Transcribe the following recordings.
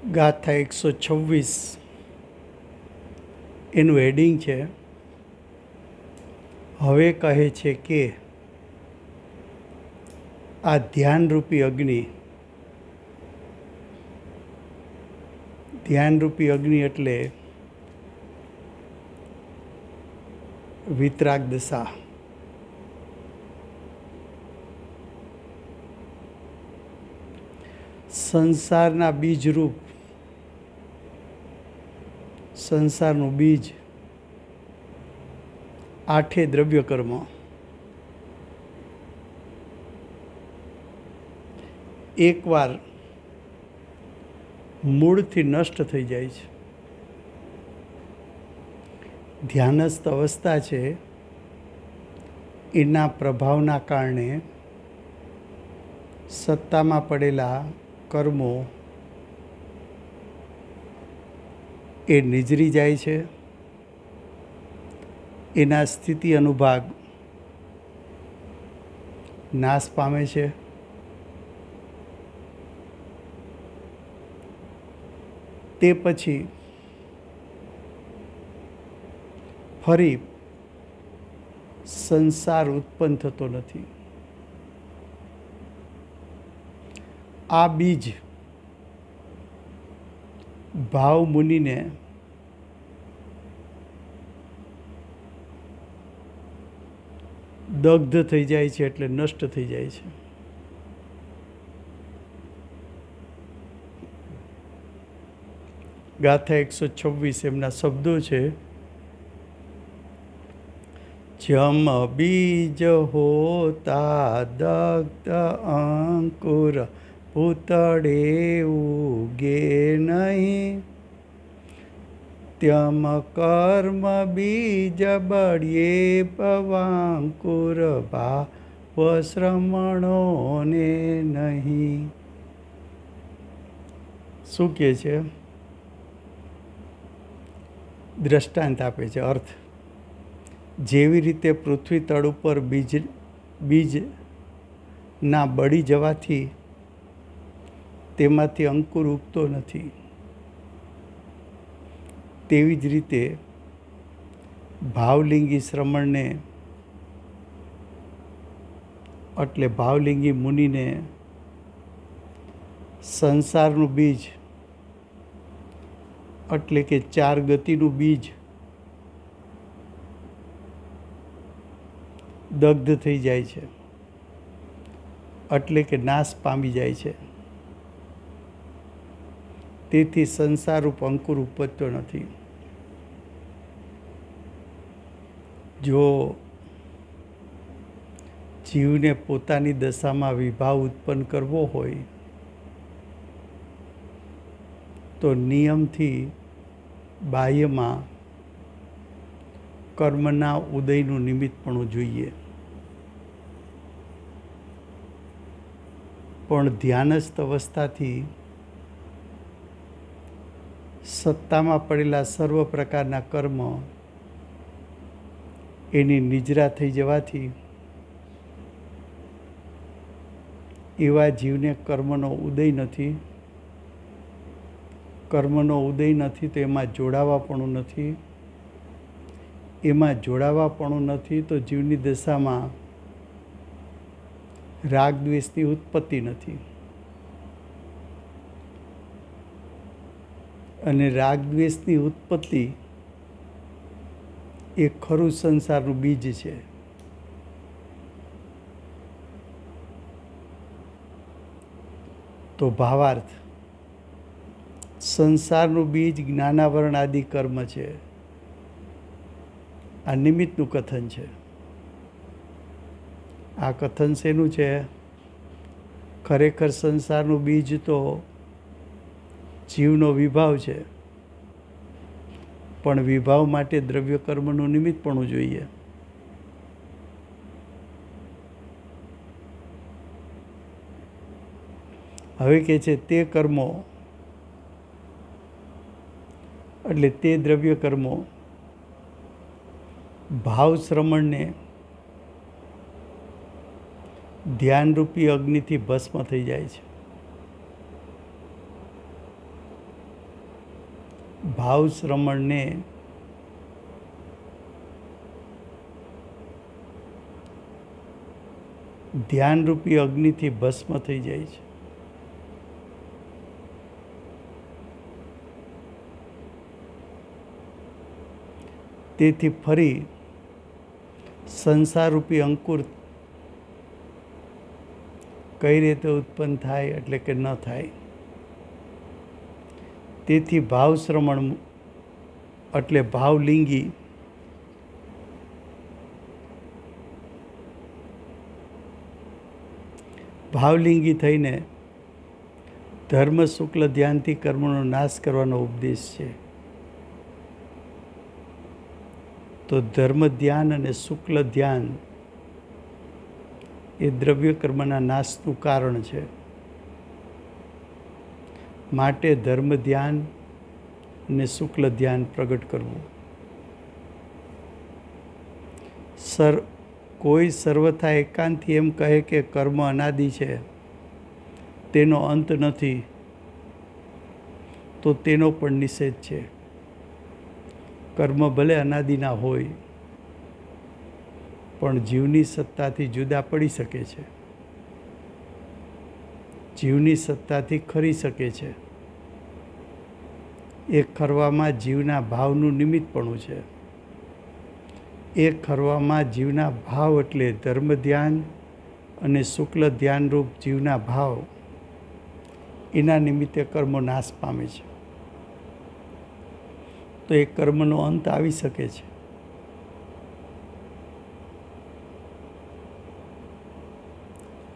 ગાથા 126 એનું હેડિંગ છે, હવે કહે છે કે આ ધ્યાનરૂપી અગ્નિ એટલે વિતરાગ દશા. સંસારના બીજરૂપ, સંસારનું બીજ 8 દ્રવ્ય કર્મ. એકવાર મૂળથી નષ્ટ થઈ જાય છે. ધ્યાનસ્થ અવસ્થા છે એના પ્રભાવના કારણે સત્તામાં પડેલા કર્મો એ નિજરી જાય છે. એના સ્થિતિ અનુભાગ નાશ પામે છે. તે પછી ફરી સંસાર ઉત્પન્ન થતો નથી. આ બીજ ભાવ મુનિને દગ્ધ થઈ જાય છે, એટલે નષ્ટ થઈ જાય છે. ગાથા 126 એમના શબ્દો છે, જમ બીજ હોતા દગ્ધ અંકુર પૂતળે ઉગે નહીં, ત્યમ કર્મ બીજ બળીએ પવાંકુર ભાવ શ્રમણોને નહીં. શું કહે છે? દ્રષ્ટાંત આપે છે, અર્થ. જેવી રીતે પૃથ્વી તળ ઉપર બીજના બળી જવાથી તેમાંથી અંકુર ઉગતો નથી, તેવી જ રીતે ભાવલિંગી શ્રમણને એટલે ભાવલિંગી મુનિને સંસારનું બીજ એટલે કે 4 ગતિનું બીજ દગ્ધ થઈ જાય છે, એટલે કે નાશ પામી જાય છે. તેથી સંસારરૂપ અંકુર ઉપજતો નથી. જો જીવને પોતાની દશામાં વિભાવ ઉત્પન્ન કરવો હોય તો નિયમથી બાહ્યમાં કર્મના ઉદયનું નિમિત્તપણું જોઈએ. પણ ધ્યાનસ્થ અવસ્થાથી સત્તામાં પડેલા સર્વ પ્રકારના કર્મ એની નિજરા થઈ જવાથી એવા જીવને કર્મનો ઉદય નથી. કર્મનો ઉદય નથી તો એમાં જોડાવાપણું નથી. એમાં જોડાવાપણું નથી તો જીવની દશામાં રાગ દ્વેષની ઉત્પત્તિ નથી. અને રાગ દ્વેષની ઉત્પત્તિ એ ખરું સંસારનું બીજ છે. તો ભાવાર્થ, સંસારનું બીજ જ્ઞાનાવરણ આદિ કર્મ છે. આ નિમિત્તનું કથન છે. આ કથન શેનું છે? ખરેખર સંસારનું બીજ તો જીવનો વિભાવ છે, પણ વિભાવ માટે દ્રવ્ય કર્મનું નિમિત્તપણું જોઈએ. હવે કે છે તે કર્મો એટલે તે દ્રવ્ય કર્મો ભાવ શ્રમણને ધ્યાનરૂપી અગ્નિથી ભસ્મ થઈ જાય છે. ભાવ શ્રમણને ધ્યાનરૂપી અગ્નિથી ભસ્મ થઈ જાય છે. તેથી ફરી સંસારરૂપી અંકુર કઈ રીતે ઉત્પન્ન થાય એટલે કે ન થાય. તેથી ભાવ શ્રમણ એટલે ભાવલિંગી થઈને ધર્મ શુક્લ ધ્યાનથી કર્મનો નાશ કરવાનો ઉપદેશ છે. તો ધર્મ ધ્યાન અને શુક્લ ધ્યાન એ દ્રવ્ય કર્મના નાશનું કારણ છે. માટે ધર્મ ધ્યાન અને શુક્લ ધ્યાન પ્રગટ કરવું. કોઈ સર્વથા એકાંતથી એમ કહે કે કર્મ અનાદિ છે, તેનો અંત નથી, તો તેનો પણ નિષેધ છે. કર્મ ભલે અનાદિના હોય પણ જીવની સત્તાથી જુદા પડી શકે છે, જીવની સત્તાથી ખરી શકે છે. એ ખરવામાં જીવના ભાવનું નિમિત્તપણું છે. એ ખરવામાં જીવના ભાવ એટલે ધર્મ ધ્યાન અને શુક્લ ધ્યાનરૂપ જીવના ભાવ, એના નિમિત્તે કર્મો નાશ પામે છે. તો એ કર્મનો અંત આવી શકે છે.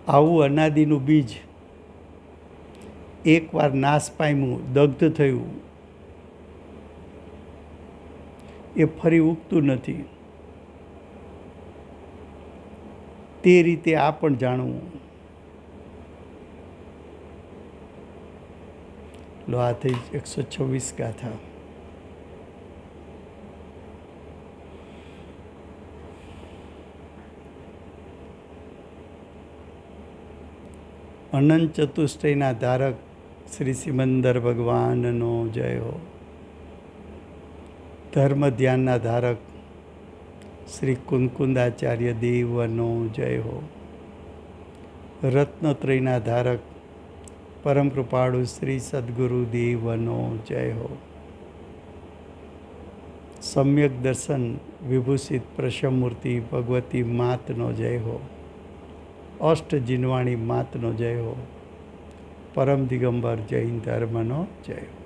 આવું અનાદિનું બીજ એકવાર નાશ પામ્યું, દગ્ધ થયું, એ ફરી ઉગતું નથી. તે રીતે આ પણ જાણવું. લો, આ થઈ 126 ગાથા. અનંત ચતુષ્ટયના ધારક શ્રી સિમંદર ભગવાનનો જય હો. ધર્મ ધ્યાનના ધારક શ્રી કુંકુંદાચાર્ય દેવનો જય હો. રત્નત્રયના ધારક પરમ કૃપાળુ શ્રી સદગુરુ દેવનો જય હો. સમ્યક દર્શન વિભૂષિત પ્રશમૂર્તિ ભગવતી માતનો જય હો. અષ્ટ જીનવાણી માતનો જય હો. પરમ દિગંબર જૈન ધર્મનો જય હો.